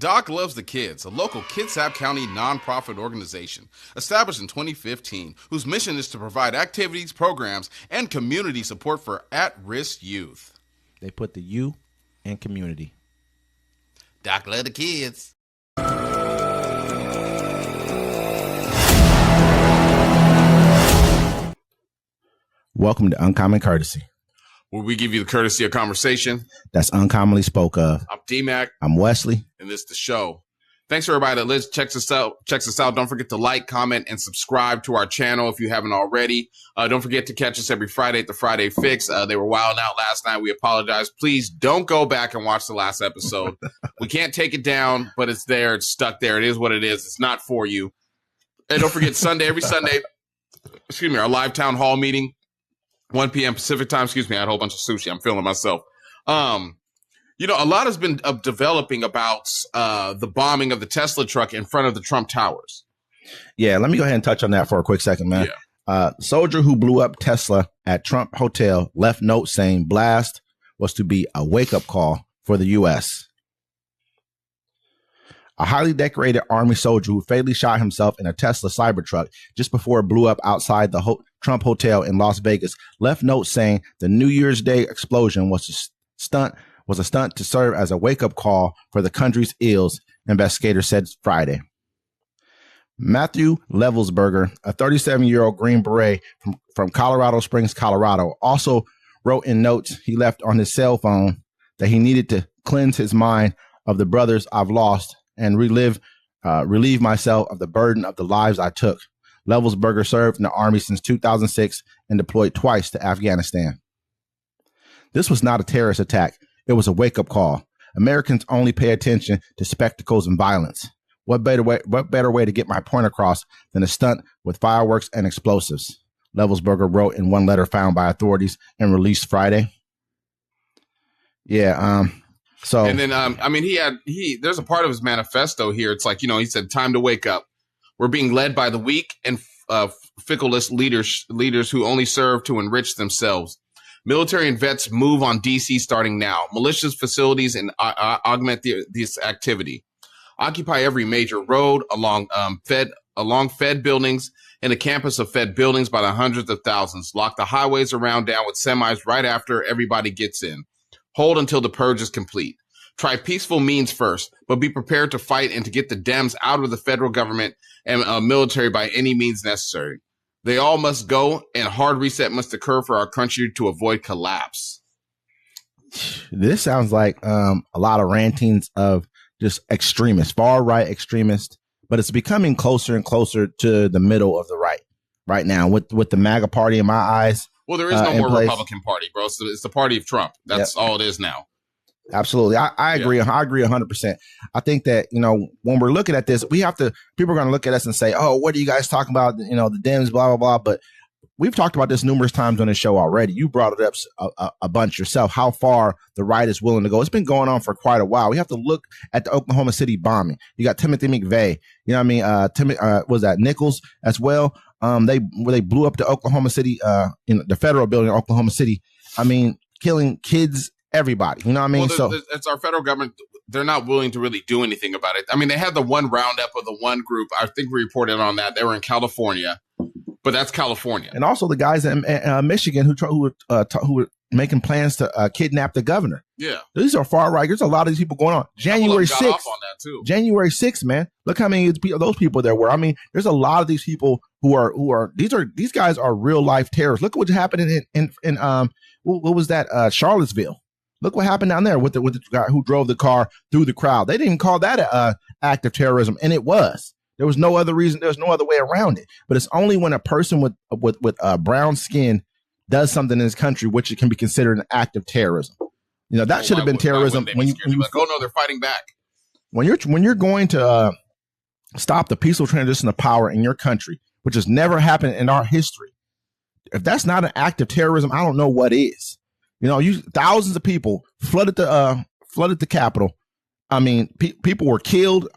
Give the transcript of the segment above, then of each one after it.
Doc Loves the Kids, a local Kitsap County nonprofit organization established in 2015, whose mission is to provide activities, programs, and community support for at-risk youth. They put the U in community. Doc Loves the Kids. Welcome to Uncommon Courtesy, where we give you the courtesy of conversation that's uncommonly spoke of. I'm D-Mac. I'm Wesley. And this is the show. Thanks for everybody that checks us out. Don't forget to like, comment, and subscribe to our channel if you haven't already. Don't forget to catch us every Friday at the Friday Fix. They were wilding out last night. We apologize. Please don't go back and watch the last episode. We can't take it down, but it's there. It's stuck there. It is what it is. It's not for you. And don't forget every Sunday, our live town hall meeting. 1 p.m. Pacific time. I had a whole bunch of sushi. I'm feeling myself. A lot has been developing about the bombing of the Tesla truck in front of the Trump Towers. Yeah, let me go ahead and touch on that for a quick second, man. Yeah. Soldier who blew up Tesla at Trump Hotel left note saying blast was to be a wake-up call for the U.S. A highly decorated Army soldier who fatally shot himself in a Tesla Cybertruck just before it blew up outside the Trump Hotel in Las Vegas left note saying the New Year's Day explosion was a stunt to serve as a wake-up call for the country's ills, investigators said Friday. Matthew Livelsberger, a 37-year-old Green Beret from Colorado Springs, Colorado, also wrote in notes he left on his cell phone that he needed to cleanse his mind of the brothers I've lost and relieve myself of the burden of the lives I took. Livelsberger served in the Army since 2006 and deployed twice to Afghanistan. This was not a terrorist attack. It was a wake-up call. Americans only pay attention to spectacles and violence. What better way to get my point across than a stunt with fireworks and explosives? Livelsberger wrote in one letter found by authorities and released Friday. Yeah. So and then there's a part of his manifesto here. It's like, he said, time to wake up. We're being led by the weak and fickleless leaders who only serve to enrich themselves. Military and vets move on DC starting now. Militias, facilities, and augment this activity. Occupy every major road along Fed buildings and the campus of Fed buildings by the hundreds of thousands. Lock the highways around down with semis right after everybody gets in. Hold until the purge is complete. Try peaceful means first, but be prepared to fight and to get the Dems out of the federal government and military by any means necessary. They all must go, and hard reset must occur for our country to avoid collapse. This sounds like a lot of rantings of just extremists, far right extremists, but it's becoming closer and closer to the middle of the right now with the MAGA party in my eyes. Well, there is no more Republican party, bro. So it's the party of Trump. That's all it is now. Absolutely. I agree. Yeah. I agree 100%. I think that, when we're looking at this, people are going to look at us and say, oh, what are you guys talking about? The Dems, blah, blah, blah. But we've talked about this numerous times on the show already. You brought it up a bunch yourself, how far the right is willing to go. It's been going on for quite a while. We have to look at the Oklahoma City bombing. You got Timothy McVeigh, was that Nichols as well? They blew up the Oklahoma City, in the federal building in Oklahoma City. Killing kids, everybody. You know what I mean? Well, so it's our federal government. They're not willing to really do anything about it. They had the one roundup of the one group. I think we reported on that. They were in California, but that's California. And also the guys in Michigan who were making plans to kidnap the governor. Yeah, these are far right. There's a lot of these people going on. January 6th. On that too. January 6th, man. Look how many those people there were. There's a lot of these people who are these guys are real life terrorists. Look at what's happening in what was that? Charlottesville. Look what happened down there with the guy who drove the car through the crowd. They didn't call that an act of terrorism, and it was. There was no other reason. There was no other way around it. But it's only when a person with brown skin does something in this country, which it can be considered an act of terrorism. That should have been terrorism. They're fighting back. When you're going to stop the peaceful transition of power in your country, which has never happened in our history, if that's not an act of terrorism, I don't know what is. Thousands of people flooded the Capitol. People were killed.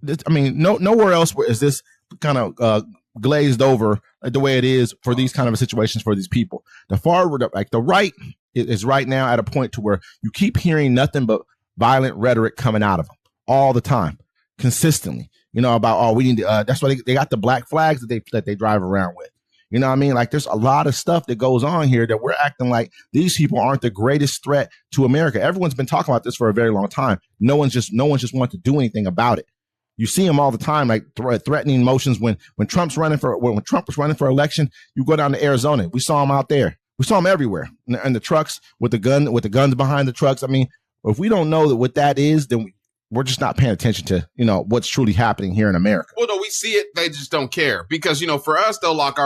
Nowhere else is this kind of glazed over the way it is for these kind of situations for these people. The right is right now at a point to where you keep hearing nothing but violent rhetoric coming out of them. all the time, consistently. About, we need to, that's why they got the black flags that they drive around with. You know what I mean? Like, there's a lot of stuff that goes on here that we're acting like these people aren't the greatest threat to America. Everyone's been talking about this for a very long time. No one's just wanted to do anything about it. You see them all the time, like threatening motions. When Trump was running for election, you go down to Arizona. We saw him out there. We saw him everywhere, and the trucks with the guns behind the trucks. I mean, if we don't know what that is, then we're just not paying attention to, what's truly happening here in America. Well, no, we see it. They just don't care because, for us, they'll lock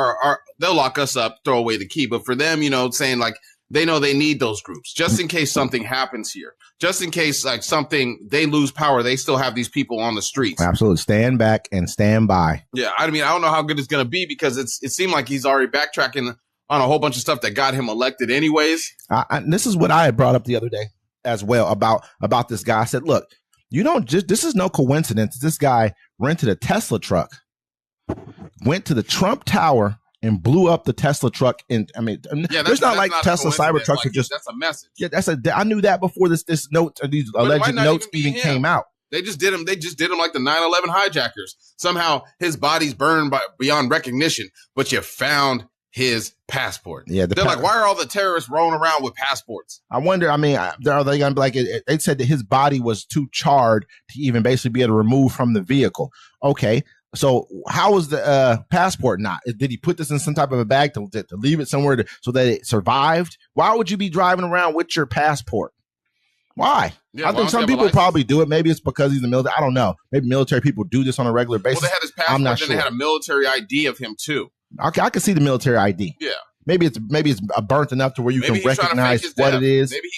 they'll lock us up, throw away the key. But for them, saying like they know they need those groups just in case something happens here, just in case like they lose power. They still have these people on the streets. Absolutely. Stand back and stand by. Yeah. I mean, I don't know how good it's going to be because it seemed like he's already backtracking on a whole bunch of stuff that got him elected anyways. This is what I had brought up the other day as well about this guy. I said, look, this is no coincidence. This guy rented a Tesla truck, went to the Trump Tower and blew up the Tesla truck. And I mean, there's not like Tesla Cybertrucks are just, that's a message. Yeah, I knew that before this note, these alleged notes even came out. They just did him like the 9/11 hijackers. Somehow his body's burned beyond recognition, but you found his passport. Yeah, they're like, why are all the terrorists rolling around with passports? I wonder. I mean, are they going to be like? They said that his body was too charred to even basically be able to remove from the vehicle. Okay, so how was the passport not? Did he put this in some type of a bag to leave it somewhere so that it survived? Why would you be driving around with your passport? Why? Yeah, I think some people probably do it. Maybe it's because he's in the military. I don't know. Maybe military people do this on a regular basis. Well, they had his passport, then they had a military ID of him too. Okay, I can see the military ID. Yeah. Maybe it's burnt enough to where you can recognize what it is. Maybe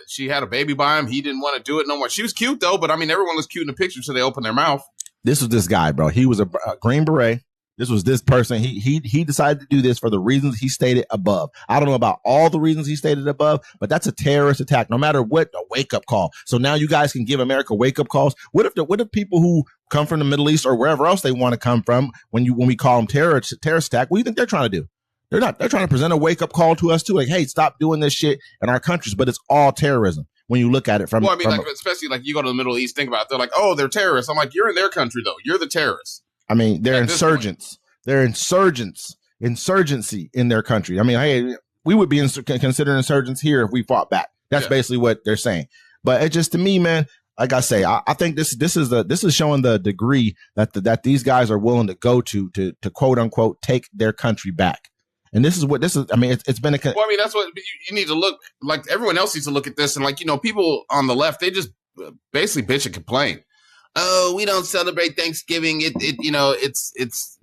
she had a baby by him. He didn't want to do it no more. She was cute though, but I mean, everyone was cute in the picture, so they opened their mouth. This was this guy, bro. He was a Green Beret. This was this person. He decided to do this for the reasons he stated above. I don't know about all the reasons he stated above, but that's a terrorist attack. No matter what, a wake up call. So now you guys can give America wake up calls. What if people who come from the Middle East or wherever else they want to come from, when we call them terrorist attack, what do you think they're trying to do? They're trying to present a wake up call to us too. Like, hey, stop doing this shit in our countries, but it's all terrorism. When you look at it from, well, I mean, especially like you go to the Middle East, think about it. They're like, oh, they're terrorists. I'm like, you're in their country though. You're the terrorists. I mean, they're insurgents. They're insurgency in their country. I mean, hey, we would be considered insurgents here if we fought back. That's basically what they're saying. But it just, to me, man, like I say, I think this is showing the degree that these guys are willing to go to quote unquote take their country back. And this is. I mean, it's been well, I mean, that's what you need to look like. Everyone else needs to look at this, and like, people on the left, they just basically bitch and complain. Oh, we don't celebrate Thanksgiving. It's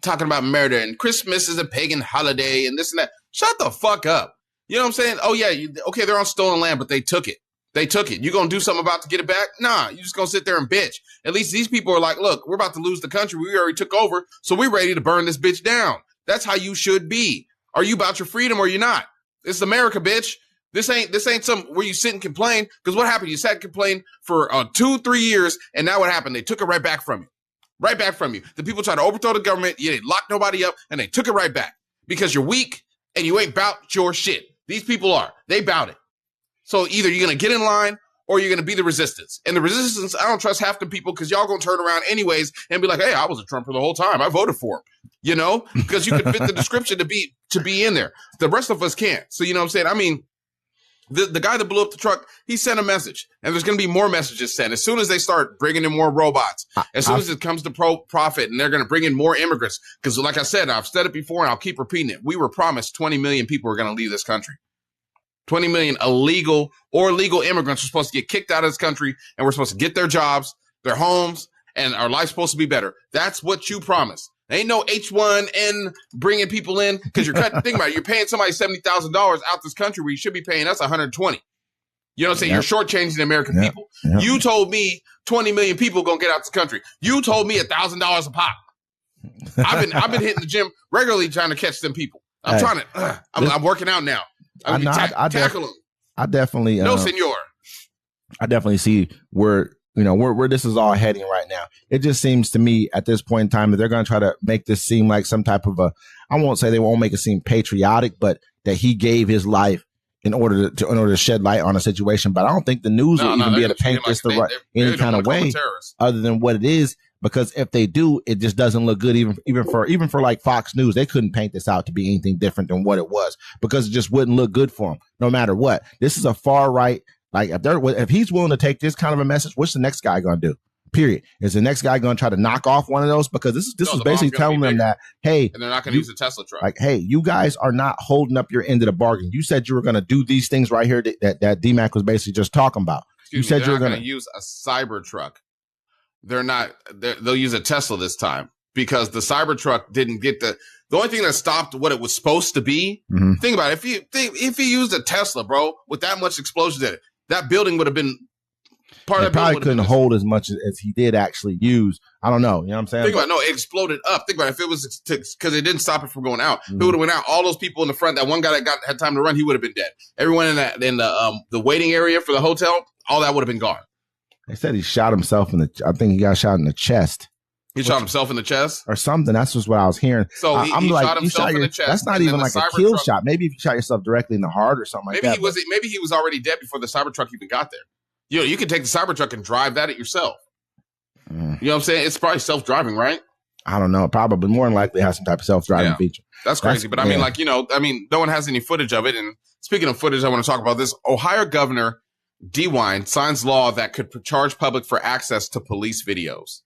talking about murder, and Christmas is a pagan holiday and this and that. Shut the fuck up. You know what I'm saying? Oh yeah. Okay. They're on stolen land, but they took it. You gonna do something about to get it back? Nah, you just gonna sit there and bitch. At least these people are like, look, we're about to lose the country. We already took over. So we're ready to burn this bitch down. That's how you should be. Are you about your freedom or you're not? It's America, bitch. This ain't some where you sit and complain. Because what happened? You sat and complained for 2-3 years. And now what happened? They took it right back from you. Right back from you. The people tried to overthrow the government. You didn't lock nobody up, and they took it right back because you're weak and you ain't bout your shit. These people are. They bout it. So either you're going to get in line or you're going to be the resistance. And the resistance, I don't trust half the people because y'all going to turn around anyways and be like, hey, I was a Trumper the whole time. I voted for him, because you can fit the description to be in there. The rest of us can't. So, you know what I'm saying? I mean, the guy that blew up the truck, he sent a message, and there's going to be more messages sent as soon as they start bringing in more robots, as soon as it comes to profit, and they're going to bring in more immigrants. Because like I said, I've said it before, and I'll keep repeating it. We were promised 20 million people are going to leave this country. 20 million illegal or legal immigrants are supposed to get kicked out of this country, and we're supposed to get their jobs, their homes, and our life's supposed to be better. That's what you promised. Ain't no H1N bringing people in because you're think about it. You're paying somebody $70,000 out this country where you should be paying us 120. You know what I'm saying? Yep. You're shortchanging the American people. Yep. You told me 20 million people gonna get out this country. You told me $1,000 a pop. I've been hitting the gym regularly trying to catch them people. I'm working out now. Tackle them. I definitely no, senor. I definitely see where this is all heading right now. It just seems to me at this point in time that they're going to try to make this seem like some type of I won't say they won't make it seem patriotic, but that he gave his life in order to shed light on a situation. But I don't think the news will even be able to paint this any kind of way other than what it is. Because if they do, it just doesn't look good. Even for like Fox News, they couldn't paint this out to be anything different than what it was, because it just wouldn't look good for them no matter what. This is a far right. Like if he's willing to take this kind of a message, what's the next guy going to do? Period. Is the next guy going to try to knock off one of those? Because this is basically telling them that, hey, and they're not going to use a Tesla truck. Like, hey, you guys are not holding up your end of the bargain. You said you were going to do these things right here that D-Mac was basically just talking about. You said you were going to use a Cybertruck. They're not. They'll use a Tesla this time, because the Cybertruck didn't get the only thing that stopped what it was supposed to be. Mm-hmm. Think about it. If he used a Tesla, bro, with that much explosion in it, that building would have been. It probably couldn't hold as much as he did actually use. I don't know. You know what I'm saying? Think about it. No, it exploded up. Think about it. If it was because it didn't stop it from going out. If it would have went out, all those people in the front, that one guy that had time to run, he would have been dead. Everyone in the waiting area for the hotel, all that would have been gone. They said he shot himself I think he got shot in the chest. He shot himself in the chest? Or something. That's just what I was hearing. So I'm like, shot himself in the chest. That's not even like a kill shot. Maybe if you shot yourself directly in the heart or something like that. Maybe he was already dead before the Cybertruck even got there. You can take the Cybertruck and drive that yourself. You know what I'm saying? It's probably self-driving, right? I don't know. Probably more than likely has some type of self-driving feature. That's crazy. But I mean, no one has any footage of it. And speaking of footage, I want to talk about this. Ohio Governor DeWine signs law that could charge public for access to police videos.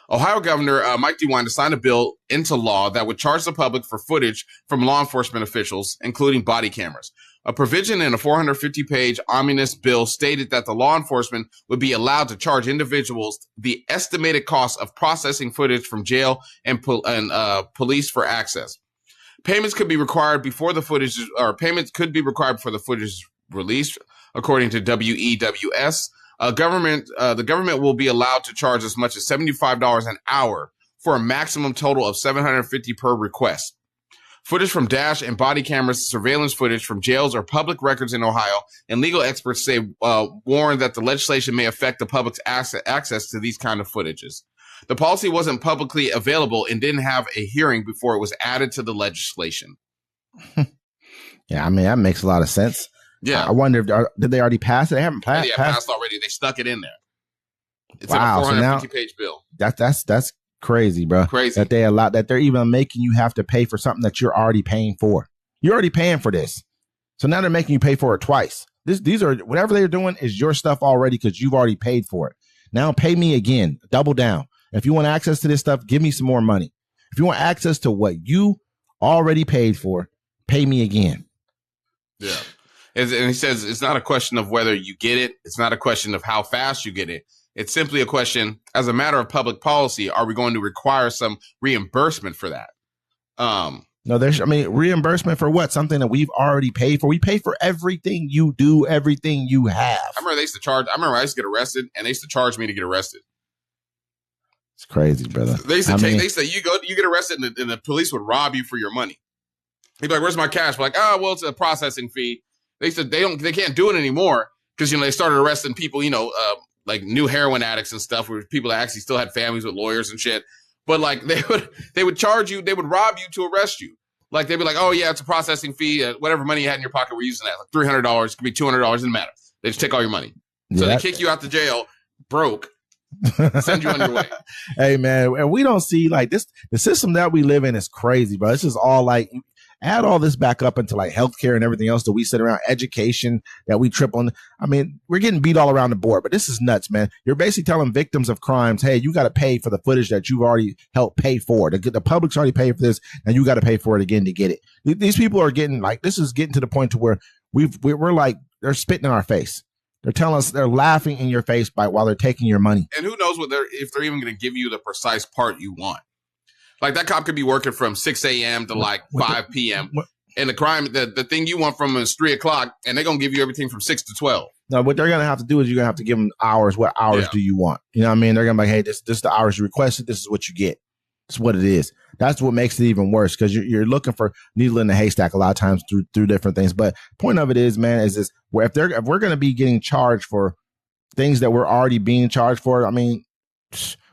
Ohio Governor Mike DeWine signed a bill into law that would charge the public for footage from law enforcement officials, including body cameras. A provision in a 450-page omnibus bill stated that the law enforcement would be allowed to charge individuals the estimated cost of processing footage from jail and police for access. Payments could be required before the footage is released, according to WEWS. The government will be allowed to charge as much as $75 an hour for a maximum total of $750 per request. Footage from dash and body cameras, surveillance footage from jails are public records in Ohio, and legal experts warn that the legislation may affect the public's access to these kind of footages. The policy wasn't publicly available and didn't have a hearing before it was added to the legislation. Yeah, I mean, that makes a lot of sense. Yeah. I wonder did they already pass it? They haven't passed. Yeah, passed already. They stuck it in there. It's in a 450-page bill. That's crazy, bro. Crazy that they're even making you have to pay for something that you're already paying for. You're already paying for this, so now they're making you pay for it twice. These are whatever they're doing is your stuff already because you've already paid for it. Now pay me again, double down. If you want access to this stuff, give me some more money. If you want access to what you already paid for, pay me again. Yeah. And he says it's not a question of whether you get it. It's not a question of how fast you get it. It's simply a question, as a matter of public policy, are we going to require some reimbursement for that? No, reimbursement for what? Something that we've already paid for. We pay for everything you do, everything you have. I remember I used to get arrested, and they used to charge me to get arrested. It's crazy, brother. They used to you get arrested, and the police would rob you for your money. They'd be like, "Where's my cash?" We're like, "Oh, well, it's a processing fee." They said they can't do it anymore because they started arresting people, like new heroin addicts and stuff, where people that actually still had families with lawyers and shit. But like they would charge you, they would rob you to arrest you. Like they'd be like, "Oh yeah, it's a processing fee. Whatever money you had in your pocket, we're using that. Like $300, could be $200, doesn't matter. They just take all your money. So they kick you out the jail broke, send you on your way." Hey man, and we don't see like this. The system that we live in is crazy, bro. This is all like. Add all this back up into like healthcare and everything else that we sit around, education that we trip on. I mean, we're getting beat all around the board, but this is nuts, man. You're basically telling victims of crimes, hey, you got to pay for the footage that you've already helped pay for. The public's already paid for this, and you got to pay for it again to get it. These people are getting like, this is getting to the point to where we're like, they're spitting in our face. They're telling us, they're laughing in your face while they're taking your money. And who knows if they're even going to give you the precise part you want. Like that cop could be working from 6 a.m. to like 5 p.m. And the thing you want from them is 3 o'clock, and they're going to give you everything from 6 to 12. No, what they're going to have to do is you're going to have to give them hours. What hours do you want? You know what I mean? They're going to be like, hey, this is the hours you requested. This is what you get. It's what it is. That's what makes it even worse because you're looking for needle in the haystack a lot of times through different things. But point of it is, man, is this where if we're going to be getting charged for things that we're already being charged for, I mean,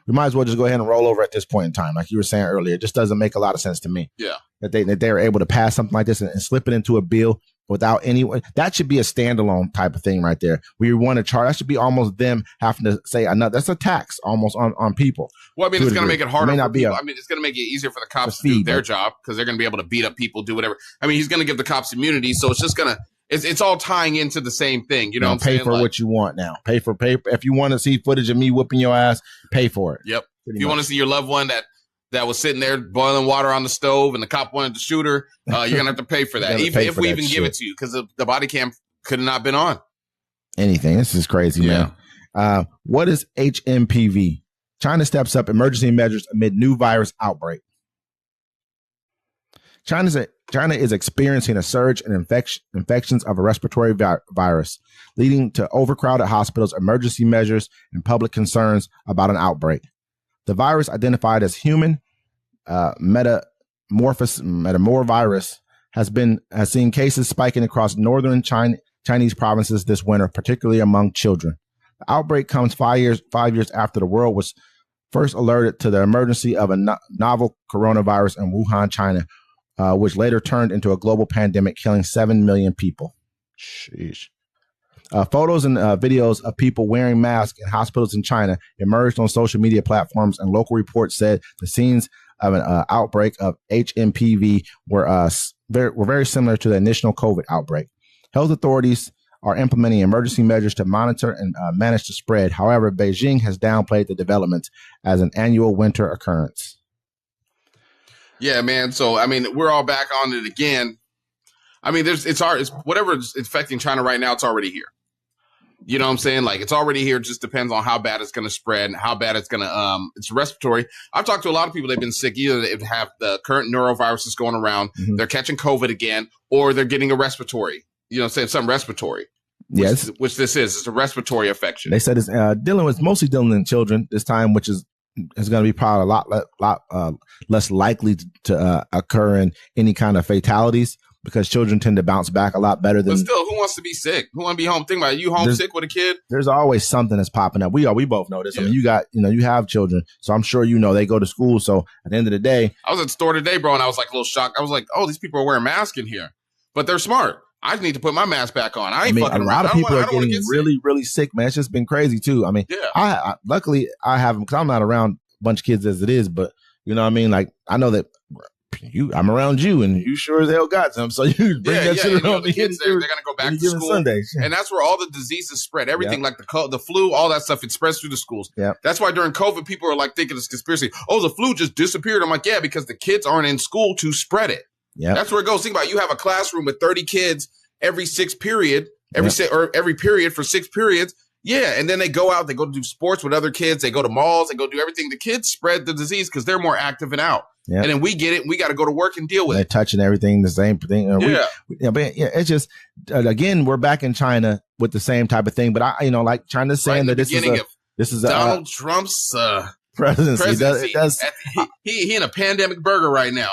we might as well just go ahead and roll over at this point in time. Like you were saying earlier, it just doesn't make a lot of sense to me. Yeah. That they are able to pass something like this and slip it into a bill without any, that should be a standalone type of thing right there. We want to charge. That should be almost them having to say another. That's a tax almost on people. Well, I mean, it's going to make it harder for people. I mean, it's going to make it easier for the cops to do their job because they're going to be able to beat up people, do whatever. I mean, he's going to give the cops immunity, so it's just going to. It's all tying into the same thing. You know what I'm saying? Pay for what you want now. Pay for. If you want to see footage of me whooping your ass, pay for it. Yep. If you want to see your loved one that was sitting there boiling water on the stove and the cop wanted to shoot her, you're going to have to pay for that. Even if we even give it to you, because the body cam could have not been on. Anything. This is crazy, man. What is HMPV? China steps up emergency measures amid new virus outbreak. China is experiencing a surge in infections of a respiratory virus, leading to overcrowded hospitals, emergency measures, and public concerns about an outbreak. The virus, identified as human metamorvirus, has seen cases spiking across northern Chinese provinces this winter, particularly among children. The outbreak comes 5 years after the world was first alerted to the emergency of a novel coronavirus in Wuhan, China, which later turned into a global pandemic, killing 7 million people. Sheesh. Photos and videos of people wearing masks in hospitals in China emerged on social media platforms, and local reports said the scenes of an outbreak of HMPV were very similar to the initial COVID outbreak. Health authorities are implementing emergency measures to monitor and manage the spread. However, Beijing has downplayed the developments as an annual winter occurrence. Yeah, man. So, I mean, we're all back on it again. I mean, it's whatever is affecting China right now, it's already here. You know what I'm saying? Like, it's already here. It just depends on how bad it's going to spread and how bad it's going to, it's respiratory. I've talked to a lot of people that have been sick. Either they have the current neuroviruses going around, they're catching COVID again, or they're getting a respiratory, you know, saying something respiratory. Yes. Which this is. It's a respiratory infection. They said it's mostly dealing in children this time, which is going to be probably a lot less likely to occur in any kind of fatalities, because children tend to bounce back a lot better than. But still, who wants to be sick? Who want to be home? Think about it. You homesick with a kid? There's always something that's popping up. We both know this. Yeah. I mean, you have children, so I'm sure they go to school. So at the end of the day, I was at the store today, bro, and I was like a little shocked. I was like, oh, these people are wearing masks in here, but they're smart. I just need to put my mask back on. I mean, a lot of people are getting really, really sick, man. It's just been crazy too. I mean, yeah. Luckily I have them because I'm not around a bunch of kids as it is, but you know what I mean? Like, I know that I'm around you, and you sure as hell got some. So you bring that shit around the kids. They're going to go back to school, Sundays. And that's where all the diseases spread. Everything like the flu, all that stuff, it spreads through the schools. Yeah, that's why during COVID, people are like thinking it's conspiracy. Oh, the flu just disappeared. I'm like, yeah, because the kids aren't in school to spread it. Yeah, that's where it goes. Think about it. You have a classroom with 30 kids every every period for 6 periods. Yeah, and then they go out, they go to do sports with other kids, they go to malls, they go do everything. The kids spread the disease because they're more active and out. Yeah. And then we get it, we got to go to work and deal with they're touching everything, the same thing. It's just, again, we're back in China with the same type of thing. But like China's saying that this is Donald Trump's presidency. It does. He in a pandemic burger right now.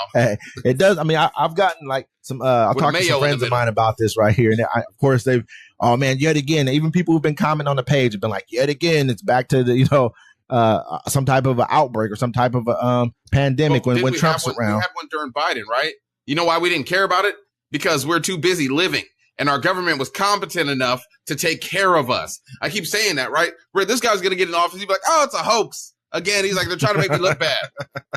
It does. I mean, I've gotten like some. I've talked to some friends of mine about this right here, and of course they've. Oh man, yet again, even people who've been commenting on the page have been like, yet again, it's back to the some type of an outbreak or some type of a pandemic when Trump's around. We had one during Biden, right? You know why we didn't care about it? Because we're too busy living. And our government was competent enough to take care of us. I keep saying that, right? Where this guy's going to get in office, he'd be like, oh, it's a house. Again, he's like, they're trying to make me look bad.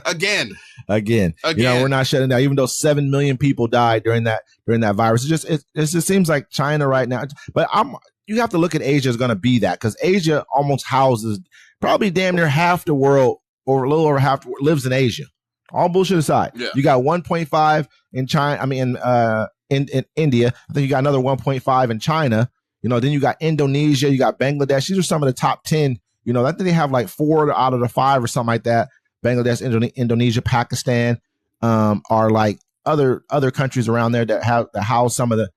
Again. We're not shutting down, even though 7 million people died during that virus. It just seems like China right now. But you have to look at Asia is going to be that, because Asia almost houses probably damn near half the world, or a little over half lives in Asia. All bullshit aside. Yeah. You got 1.5 in China. I mean, in India. I think you got another 1.5 in China. Then you got Indonesia. You got Bangladesh. These are some of the top 10. I think they have like 4 out of the 5 or something like that. Bangladesh, Indonesia, Pakistan are like other countries around there that house some of the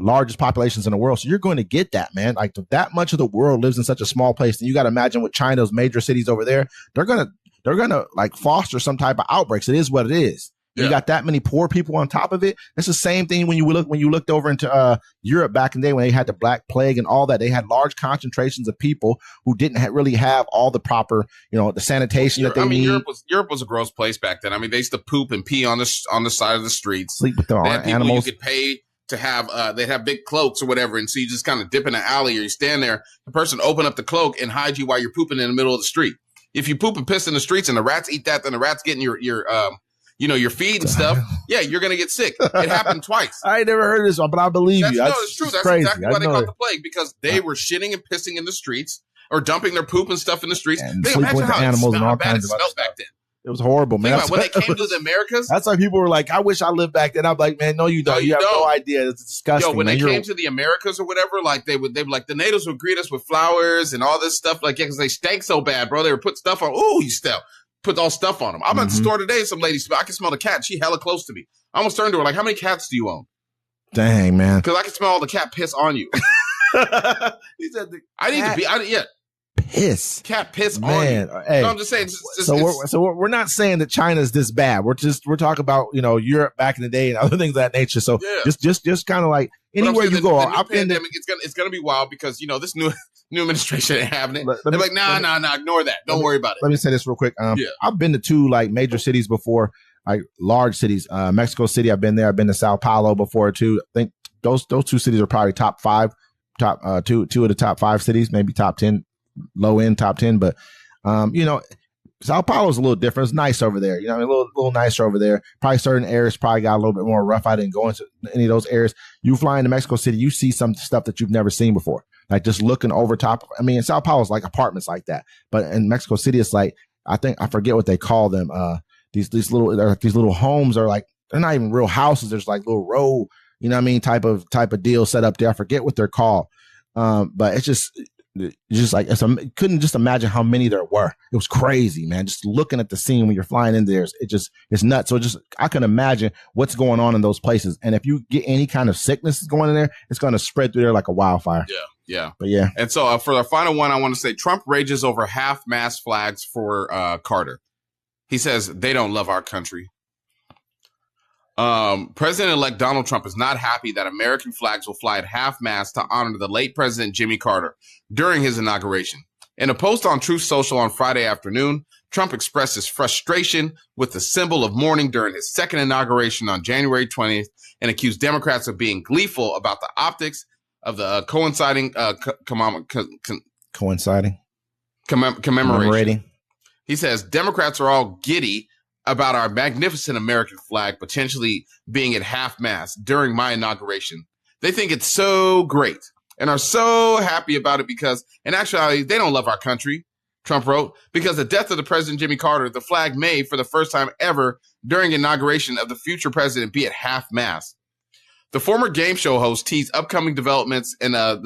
largest populations in the world. So you're going to get that, man. Like, that much of the world lives in such a small place. And you got to imagine with China's major cities over there, they're gonna like foster some type of outbreaks. It is what it is. Yeah. You got that many poor people on top of it. It's the same thing when you looked over into Europe back in the day when they had the Black Plague and all that. They had large concentrations of people who didn't really have all the proper, the sanitation that they need. Europe was a gross place back then. I mean, they used to poop and pee on the side of the streets. Sleep with their animals. You could pay to have they'd have big cloaks or whatever, and so you just kind of dip in an alley or you stand there, the person open up the cloak and hide you while you're pooping in the middle of the street. If you poop and piss in the streets and the rats eat that, then the rats get in your feed and stuff. Yeah, you're gonna get sick. It happened twice. I ain't never heard of this one, but I believe you. No, it's true. That's crazy. Exactly why they caught the plague, because they were shitting and pissing in the streets or dumping their poop and stuff in the streets. And sleeping with the animals and all kinds of stuff back then. It was horrible, man. When they came to the Americas, that's why people were like, "I wish I lived back then." I'm like, "Man, no, you don't. You have no idea. It's disgusting." Yo, when they came to the Americas or whatever, like they would like the natives would greet us with flowers and all this stuff, like because they stank so bad, bro. They would put stuff on. Ooh, you stink. Put all stuff on them. I'm at the store today. Some lady, I can smell the cat. She hella close to me. I almost turned to her like, "How many cats do you own?" Dang, man. Because I can smell all the cat piss on you. He said, "I need to be." Piss. Cat piss man. on you. Hey, no, I'm just saying. We're not saying that China's this bad. We're talking about Europe back in the day and other things of that nature. So just kind of like anywhere you go. The pandemic, it's gonna be wild because this new administration ain't having it. They're like, nah, ignore that. Don't worry about it. Let me say this real quick. I've been to two like major cities before, like large cities. Mexico City, I've been there. I've been to Sao Paulo before too. I think those two cities are probably top five, two of the top 5 cities, maybe top 10. Low end top 10, but Sao Paulo is a little different. It's nice over there, a little nicer over there. Probably certain areas probably got a little bit more rough. I didn't go into any of those areas. You fly into Mexico City, you see some stuff that you've never seen before, like just looking over top. I mean, in Sao Paulo is like apartments like that, but in Mexico City, it's like I forget what they call them. These little homes are like they're not even real houses. There's like little row, type of deal set up there. I forget what they're called, but it's just like couldn't just imagine how many there were. It was crazy, man. Just looking at the scene when you're flying in there, it's nuts. So I can imagine what's going on in those places. And if you get any kind of sickness going in there, it's going to spread through there like a wildfire. Yeah. But yeah. And so for the final one, I want to say Trump rages over half-mast flags for Carter. He says they don't love our country. President-elect Donald Trump is not happy that American flags will fly at half-mast to honor the late President Jimmy Carter during his inauguration. In a post on Truth Social on Friday afternoon, Trump expressed his frustration with the symbol of mourning during his second inauguration on January 20th and accused Democrats of being gleeful about the optics of the commemoration. He says Democrats are all giddy about our magnificent American flag potentially being at half-mast during my inauguration. They think it's so great and are so happy about it because, in actuality, they don't love our country, Trump wrote. Because the death of the President Jimmy Carter, the flag may, for the first time ever during inauguration of the future president, be at half-mast. The former game show host teased upcoming developments in the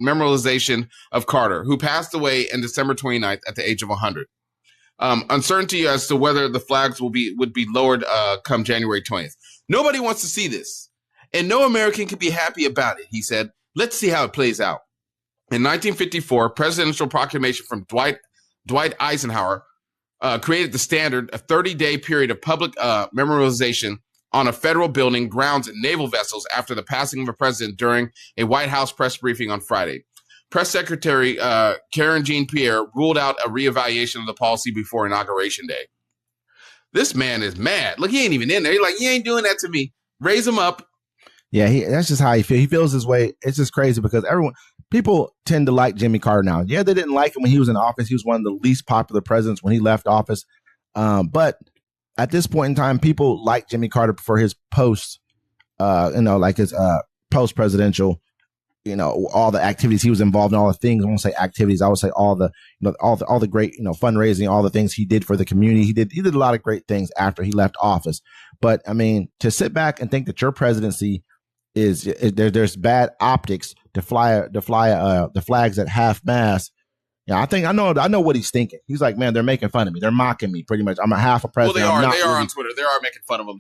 memorialization of Carter, who passed away on December 29th at the age of 100. Uncertainty as to whether the flags would be lowered come January 20th. Nobody wants to see this, and no American can be happy about it, he said. Let's see how it plays out. In 1954, presidential proclamation from Dwight Eisenhower created the standard, a 30-day period of public memorialization on a federal building, grounds, and naval vessels after the passing of a president during a White House press briefing on Friday. Press Secretary Karen Jean-Pierre ruled out a reevaluation of the policy before Inauguration Day. This man is mad. Look, he ain't even in there. He's like, you ain't doing that to me. Raise him up. Yeah, that's just how he feels. He feels this way. It's just crazy because people tend to like Jimmy Carter now. Yeah, they didn't like him when he was in office. He was one of the least popular presidents when he left office. But at this point in time, people like Jimmy Carter for his post, like his post-presidential, all the activities he was involved in, all the things. I won't say activities. I would say all the great, fundraising, all the things he did for the community. He did a lot of great things after he left office. But I mean, to sit back and think that your presidency there's bad optics to fly the flags at half mast. Yeah, I know what he's thinking. He's like, man, they're making fun of me. They're mocking me pretty much. I'm a half a president. Well, they are on Twitter. They are making fun of him.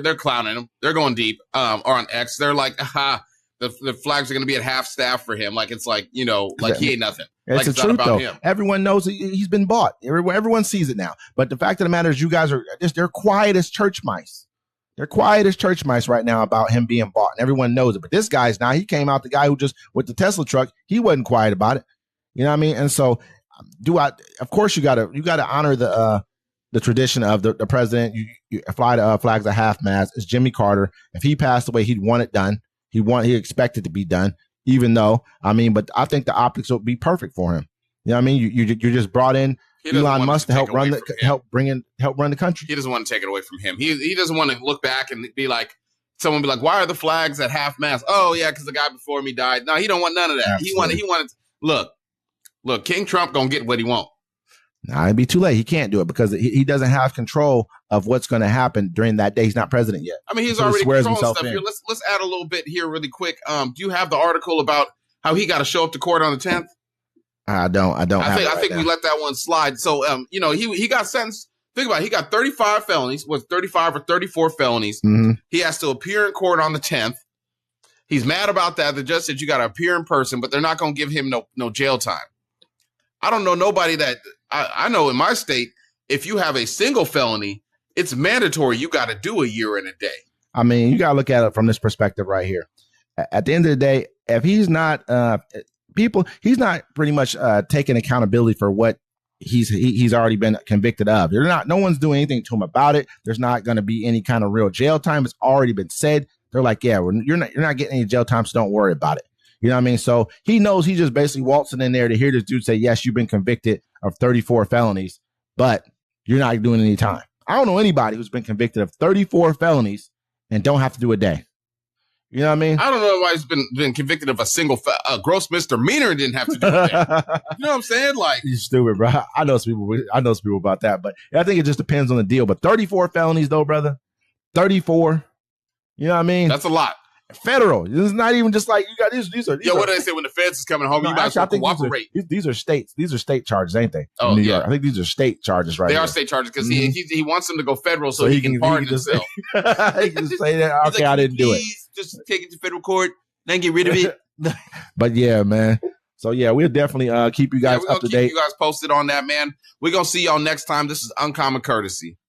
They're clowning him. They're going deep. Or on X, they're like, aha. The flags are going to be at half staff for him. Like, it's like, he ain't nothing. It's the truth, though. Him. Everyone knows he's been bought. Everyone sees it now. But the fact of the matter is you guys they're quiet as church mice. They're quiet as church mice right now about him being bought. And everyone knows it. But this guy's now, he came out, the guy who just, with the Tesla truck, he wasn't quiet about it. You know what I mean? And so of course you gotta honor the the tradition of the president, you fly the flags at half mast. It's Jimmy Carter. If he passed away, he'd want it done. He expected to be done, even though, but I think the optics would be perfect for him. You know what I mean? You just brought in Elon Musk to help run the country. He doesn't want to take it away from him. He doesn't want to look back and be like, someone be like, why are the flags at half mast? Oh yeah, because the guy before me died. No, he don't want none of that. Absolutely. He wanted. Look, King Trump gonna get what he want. Nah, it'd be too late. He can't do it because he doesn't have control of what's going to happen during that day. He's not president yet. He's already controlling stuff here. Let's add a little bit here really quick. Do you have the article about how he got to show up to court on the 10th? I don't. I think we let that one slide. So, he got sentenced. Think about it. He got 35 felonies. Was 35 or 34 felonies. Mm-hmm. He has to appear in court on the 10th. He's mad about that. The judge said you got to appear in person, but they're not going to give him no jail time. I don't know nobody that I know in my state. If you have a single felony, it's mandatory. You got to do a year and a day. You got to look at it from this perspective right here. At the end of the day, if he's not he's not pretty much taking accountability for what he's already been convicted of. No one's doing anything to him about it. There's not going to be any kind of real jail time. It's already been said. They're like, yeah, you're not getting any jail time, so don't worry about it. You know what I mean? So he knows he's just basically waltzing in there to hear this dude say, yes, you've been convicted of 34 felonies, but you're not doing any time. I don't know anybody who's been convicted of 34 felonies and don't have to do a day. You know what I mean? I don't know why he's been convicted of a single gross misdemeanor and didn't have to do a day. You know what I'm saying? Like, you're stupid, bro. I know some people about that, but I think it just depends on the deal. But 34 felonies, though, brother. 34. You know what I mean? That's a lot. Federal. It's not even just like you got these are. What do they say when the feds is coming home? You guys cooperate. These are states. These are state charges, ain't they? Oh, New York. I think these are state charges, right? They are state charges because he wants them to go federal so he can pardon himself. He can say that. Okay, I didn't do it. Just take it to federal court, then get rid of it. But yeah, man. So yeah, we'll definitely keep you guys up to date. Keep you guys posted on that, man. We're gonna see y'all next time. This is Uncommon Courtesy.